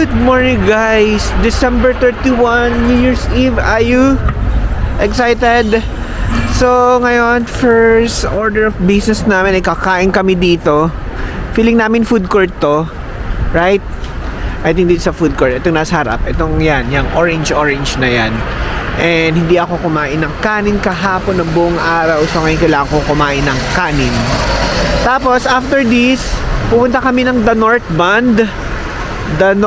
Good morning guys! December 31, New Year's Eve. Are you excited? So ngayon, first order of business namin ay kakain kami dito. Feeling namin food court to, right? I think dito sa food court. Itong nasa harap. Itong yan, yung orange na yan. And hindi ako kumain ng kanin kahapon ng buong araw. So ngayon kailangan ko kumain ng kanin. Tapos after this, pupunta kami ng The North Band. And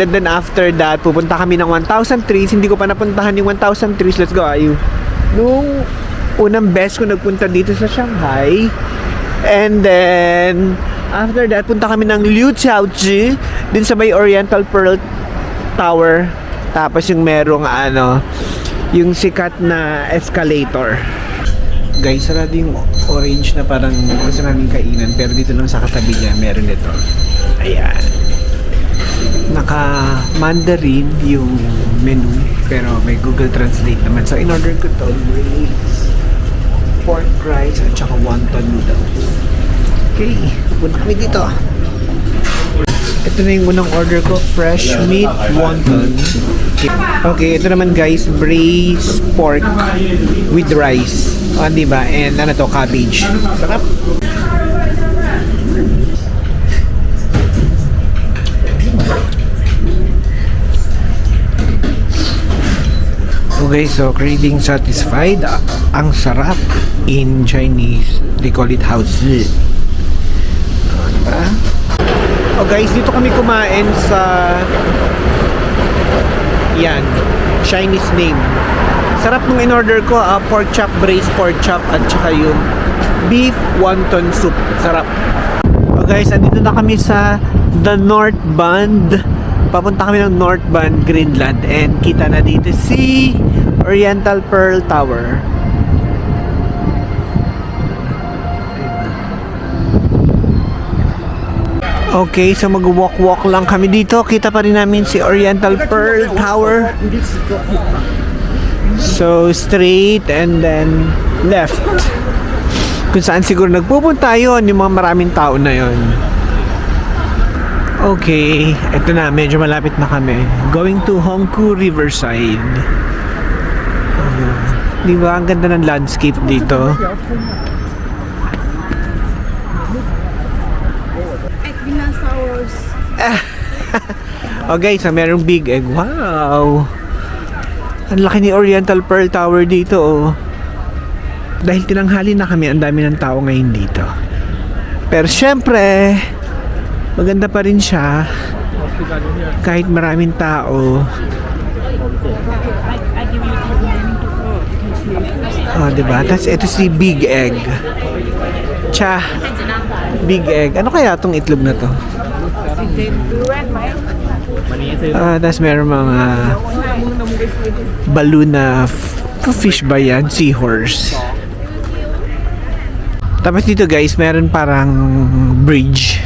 then after that, pupunta kami ng 1,000 trees. Hindi ko pa napuntahan yung 1,000 trees. Let's go, Ayu. Nung unang best ko nagpunta dito sa Shanghai. And then after that, punta kami ng Liu Chaoji din sa may Oriental Pearl Tower. Tapos yung merong yung sikat na escalator. Guys, sarado yung orange na parang gusto namin kainan. Pero dito lang sa katabi niya, meron ito. Ayan. Naka-Mandarin yung menu. Pero may Google Translate naman. So, in-order ko to rice, pork rice, at saka wonton noodles. Okay, punta kami dito. Ito na yung unang order ko, fresh meat wonton. Okay, ito naman guys, braised pork with rice. Diba? And ano to, cabbage. Sarap. Okay, so craving satisfied. Ang sarap. In Chinese, they call it haozi. Diba? Oh guys, dito kami kumain sa yan, Chinese name. Sarap nung in-order ko, pork chop, braised pork chop, at saka yung beef wonton soup. Sarap. Oh guys, andito na kami sa The North Band. Papunta kami ng North Band, Greenland. And kita na dito si Oriental Pearl Tower. Okay, so mag-walk-walk lang kami dito. Kita pa rin namin si Oriental Pearl Tower. So, straight and then left. Kung saan siguro nagpupunta yun, yung mga maraming tao na yun. Okay, eto na, medyo malapit na kami. Going to Hongkou Riverside. Di ba? Ang ganda ng landscape dito. Okay, so merong big egg. Wow! Ang laki ni Oriental Pearl Tower dito, oh. Dahil tinanghali na kami, ang dami ng tao ngayon dito. Pero syempre, maganda pa rin siya kahit maraming tao. Oh, diba? Tapos ito si Big Egg. Big Egg. Ano kaya tong itlog na to? Tapos meron mga balloon na fish ba yan? Seahorse. Tapos dito guys, meron parang bridge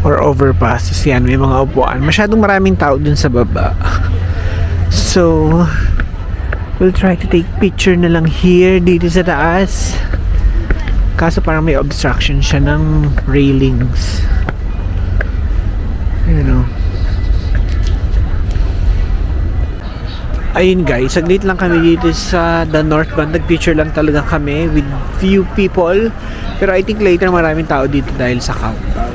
or overpass. So yan, may mga upuan. Masyadong maraming tao dun sa baba. So, we'll try to take picture na lang here dito sa taas. Kaso parang may obstruction siya ng railings. You know. Ayun guys, saglit lang kami dito sa The North Band. Nag-picture lang talaga kami with few people. Pero I think later maraming tao dito dahil sa countdown.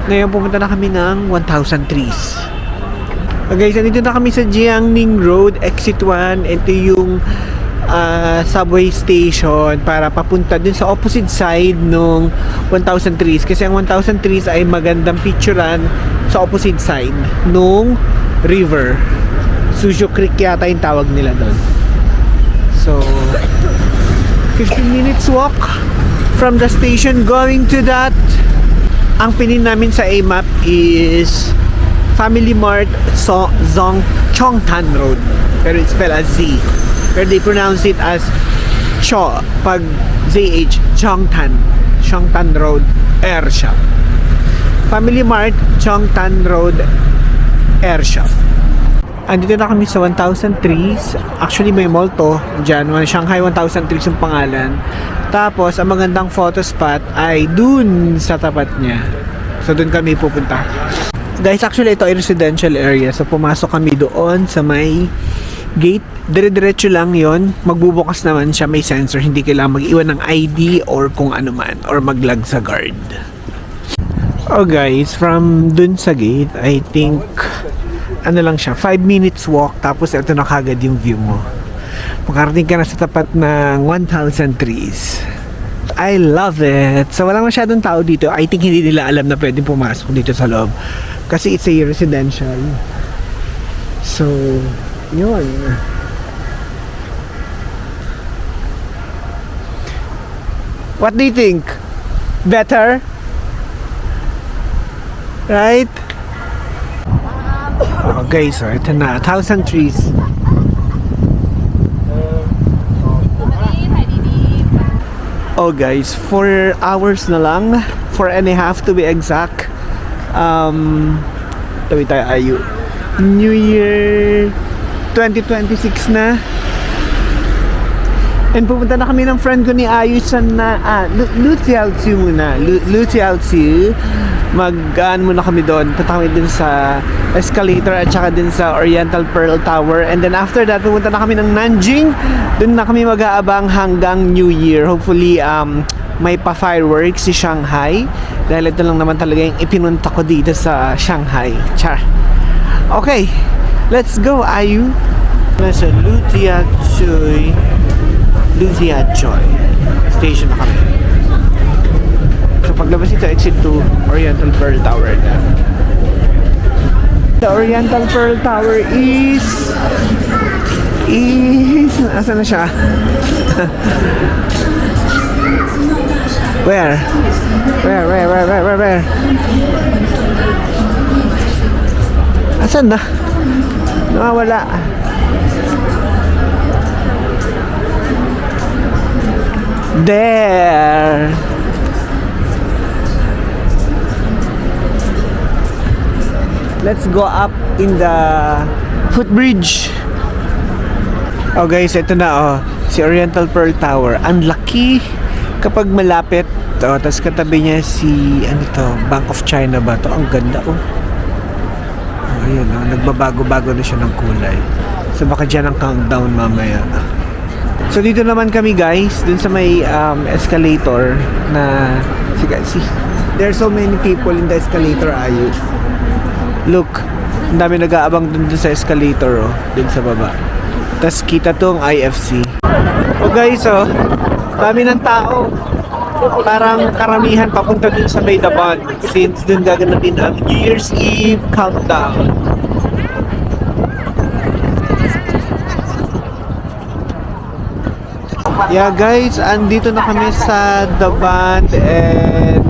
Ngayon pumunta na kami ng 1,000 trees. Okay, so dito na kami sa Jiangning Road, Exit 1. Ito yung subway station para papunta dun sa opposite side nung 1,000 trees. Kasi ang 1,000 trees ay magandang picturean sa opposite side nung river. Suzhou Creek yata yung tawag nila doon. So, 15 minutes walk from the station going to that. Ang pinin namin sa A-map is Family Mart Chongtan Road. Pero it's spelled as Z. Pero they pronounce it as Cho. Pag ZH, Chongtan Road Air Shop. Family Mart Chongtan Road Air Shop. Andito na kami sa 1,000 trees. Actually may mall to dyan, Shanghai 1,000 trees yung pangalan. Tapos ang magandang photo spot ay dun sa tapat niya. So doon kami pupunta. Guys, actually ito ay residential area. So pumasok kami doon sa may gate. Dire-diretso lang yon. Magbubukas naman siya, may sensor. Hindi kailangan mag-iwan ng ID or kung ano man, or maglag sa guard. Oh guys, from dun sa gate, I think ano lang siya, 5 minutes walk, tapos ito na kagad yung view mo. Makarating ka na sa tapat ng 1,000 trees. I love it. So walang masyadong tao dito. I think hindi nila alam na pwedeng pumasok dito sa loob kasi it's a residential. So yun. What do you think? Better? Right? Oh guys, ito na, 1,000 trees. Oh guys, 4 hours na lang, 4.5 to be exact. Tabi tayo ayu. New Year 2026 na. And pupunta na kami ng friend ko ni Ayu sa Lutiao-Tsu muna. Lutiao-Tsu. Muna kami doon. Punta kami dun sa escalator at saka din sa Oriental Pearl Tower. And then after that, pupunta na kami ng Nanjing. Doon na kami mag-aabang hanggang New Year. Hopefully, may pa-fireworks si Shanghai. Dahil ito lang naman talaga yung ipinunta ko dito sa Shanghai. Char. Okay, let's go, Ayu. Nasa Lutiao-Tsu station na kami. So paglabas ito, exit to Oriental Pearl Tower na. The Oriental Pearl Tower is asan na siya? Where? Asan na? Nawawala. There. Let's go up in the footbridge. Oh guys, ito na oh, si Oriental Pearl Tower. Ang laki kapag malapit. Oh, tapos katabi niya si ano to, Bank of China ba to? Ang ganda oh. Oh ayun oh, nagbabago-bago na siya ng kulay. So baka dyan ang countdown mamaya. So dito naman kami guys, dun sa may escalator na see, there are so many people in the escalator. Ayun. Look, ang dami nag-aabang dun sa escalator oh, dun sa baba. Tas kita tong IFC. Oh guys oh, dami ng tao. Parang karamihan papunta dun sa may Daban since dun gaganapin ang New Year's Eve countdown. Yeah guys, andito na kami sa Daban and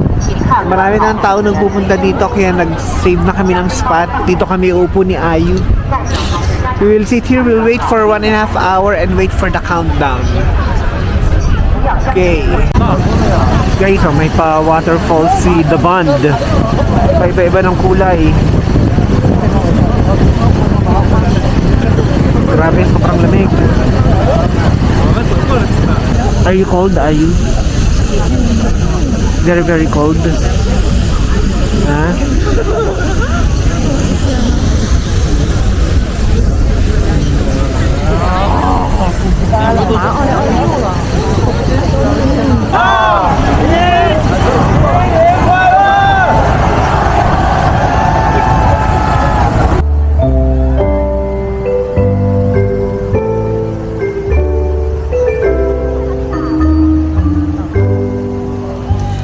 marami na ang tao nagpupunta dito kaya nag-save na kami ng spot. Dito kami upo ni Ayu. We will sit here, we'll wait for 1.5 hour and wait for the countdown. Okay. Guys, oh, may pa waterfall si Daban. Iba-iba ng kulay. Grabe, sobrang lamig. Are you cold? Are you? Very, very cold. Huh?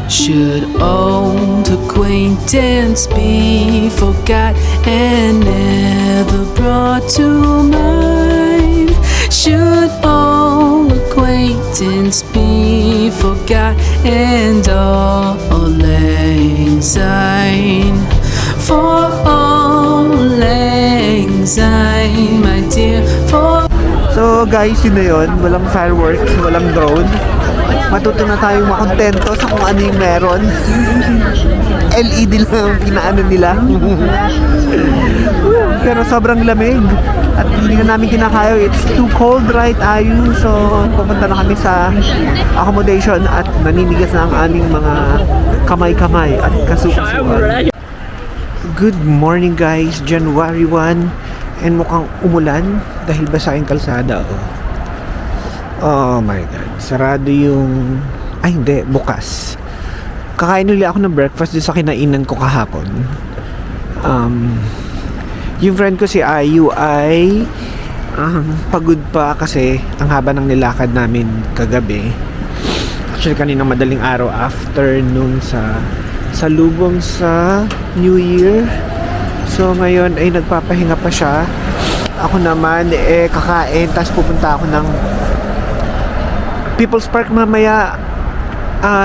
Should old acquaintance be forgot and never brought to mind? Should old acquaintance be forgot and all lang syne? For all lang syne, my dear, for... So guys, yun na yun. Walang fireworks, walang drone. Matuto na tayong makontento sa kung ano yung meron. LED lang ang pinaano nila. Pero sobrang lamig. At hindi na namin kinakaya. It's too cold, right, Ayu? So, pupunta na kami sa accommodation at naninigas na ang aming mga kamay-kamay at kasukasuan. Good morning guys, January 1 and mukhang umulan dahil basa yung kalsada. Oh my god, sarado yung... Ay hindi, bukas. Kakain ulit ako ng breakfast din sa kinainan ko kahapon. Yung friend ko si Ayu ay pagod pa kasi ang haba ng nilakad namin kagabi. Actually kanina madaling araw after nung sa lubong sa New Year. So ngayon ay nagpapahinga pa siya. Ako naman kakain tapos pupunta ako ng People's Park mamaya.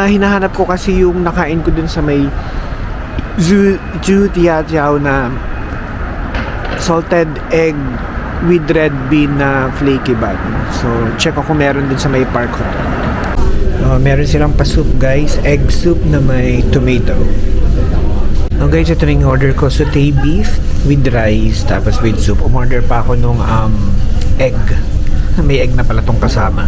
Hinahanap ko kasi yung nakain ko dun sa may Zhu Tiao na salted egg with red bean na flaky bun. So check ako meron dun sa may park hotel. Meron silang pa-soup guys, egg soup na may tomato. Guys, ito na yung order ko, sauté beef with rice tapos with soup. Umorder pa ako nung egg. May egg na pala tong kasama.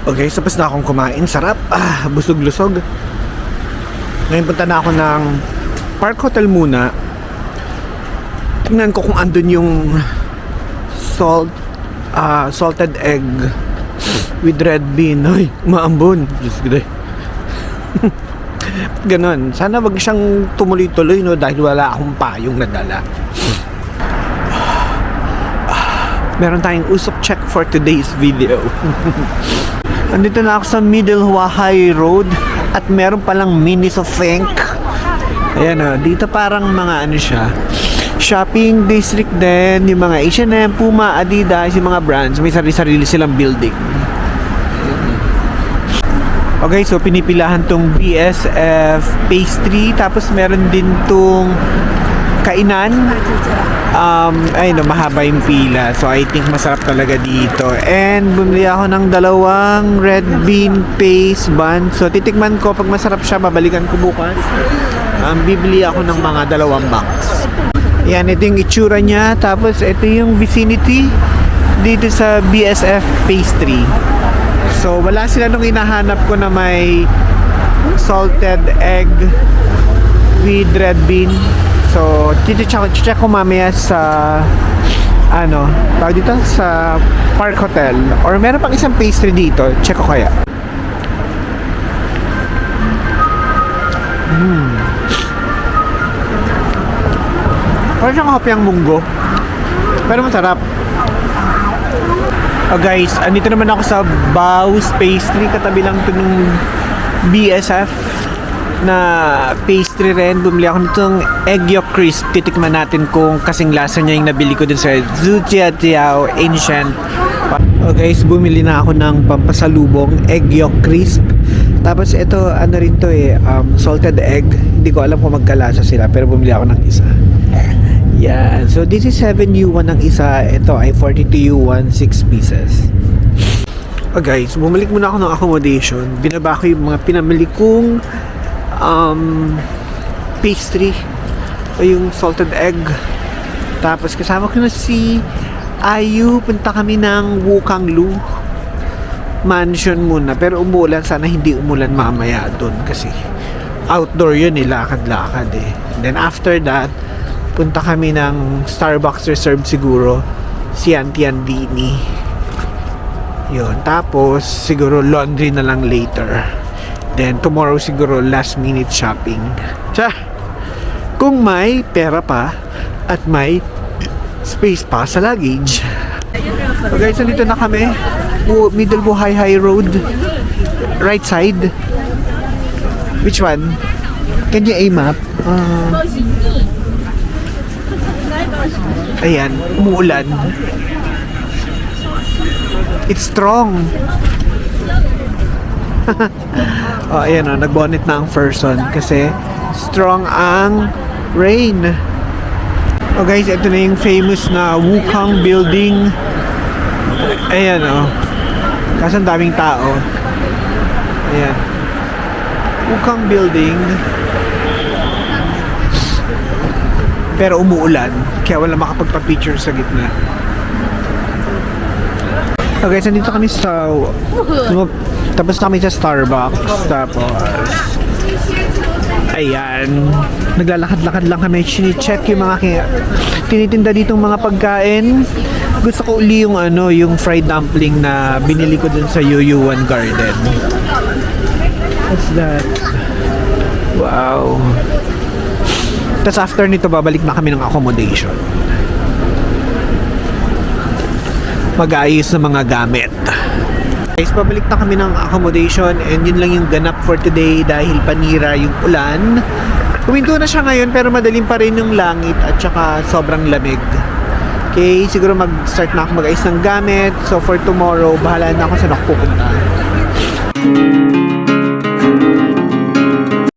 Okay, tapos na akong kumain. Sarap. Busog-lusog. Ngayon punta na ako ng Park Hotel muna. Tingnan ko kung andun yung salted egg with red bean. Ay, maambon. Diyos ko day. Ganon. Sana wag siyang tumuloy-tuloy, no? Dahil wala akong payong nadala. Meron tayong usok check for today's video. Andito na ako sa Middle Huahay Road at meron palang mini Sofenk. Ayan o, dito parang mga ano siya, shopping district din, yung mga H&M, Puma, Adidas, yung mga brands, may sarili-sarili silang building. Okay, so pinipilahan tong BSF pastry, tapos meron din tong kainan. Mahaba yung pila. So I think masarap talaga dito. And bumili ako ng 2 red bean paste bun. So titikman ko, pag masarap siya, babalikan ko bukas. Bibili ako ng mga 2 box. Yan, ito yung itsura niya. Tapos ito yung vicinity dito sa BSF pastry. So wala sila nung hinahanap ko na may salted egg with red bean. So, check ko mamaya sa tawag dito sa Park Hotel, or meron pang isang pastry dito. Check ko kaya. Parang siyang hopyang munggo, pero masarap. Guys, andito naman ako sa Bao's Pastry. Katabi lang ito ng BSF na pastry rin. Bumili ako nitong egg yolk crisp. Titikman natin kung kasing lasa niya yung nabili ko dun sa Zhu Tiao Ancient. Guys, bumili na ako ng pampasalubong egg yolk crisp. Tapos ito, rin to salted egg. Hindi ko alam kung magkalasa sila, pero bumili ako ng isa. Yan. So this is 7U1 ng isa. Ito ay 42U1, 6 pieces. Guys, bumalik muna ako ng accommodation. Binaba ko yung mga pinamili kong pastry o yung salted egg. Tapos kasama ko na si Ayu. Punta kami ng Wukanglu Mansion muna, pero umulan. Sana hindi umulan mamaya doon kasi outdoor yun, lakad-lakad Then after that, punta kami ng Starbucks reserved siguro, Siantiandini. Yun, tapos siguro laundry na lang later. Then tomorrow siguro last minute shopping. Kung may pera pa at may space pa sa luggage. So guys, nandito na kami. Middle Buhay Road. Right side. Which one? Can you aim up? Ayan, umuulan. It's strong. Ayan nagbonnet na ang person kasi strong ang rain. Guys, ito na yung famous na Wukang building. Ayan kasi ang daming tao. Ayan, Wukang building. Pero umuulan, kaya wala makapagpa-picture sa gitna. Okay, so dito kami sa... Tapos kami sa Starbucks. Tapos... Ayan. Naglalakad-lakad lang kami. Chine-check yung mga tinitinda ditong mga pagkain. Gusto ko uli yung yung fried dumpling na binili ko dun sa Yuyuan Garden. What's that? Wow. Tapos after nito, babalik na kami ng accommodation. Mag-aayos ng mga gamit. Guys, pabalik na kami ng accommodation and yun lang yung ganap for today dahil panira yung ulan. Kuminto na siya ngayon pero madaling pa rin yung langit at saka sobrang lamig. Okay, siguro mag-start na ako mag-ayos ng gamit. So for tomorrow, bahala na ako saan ako pupunta.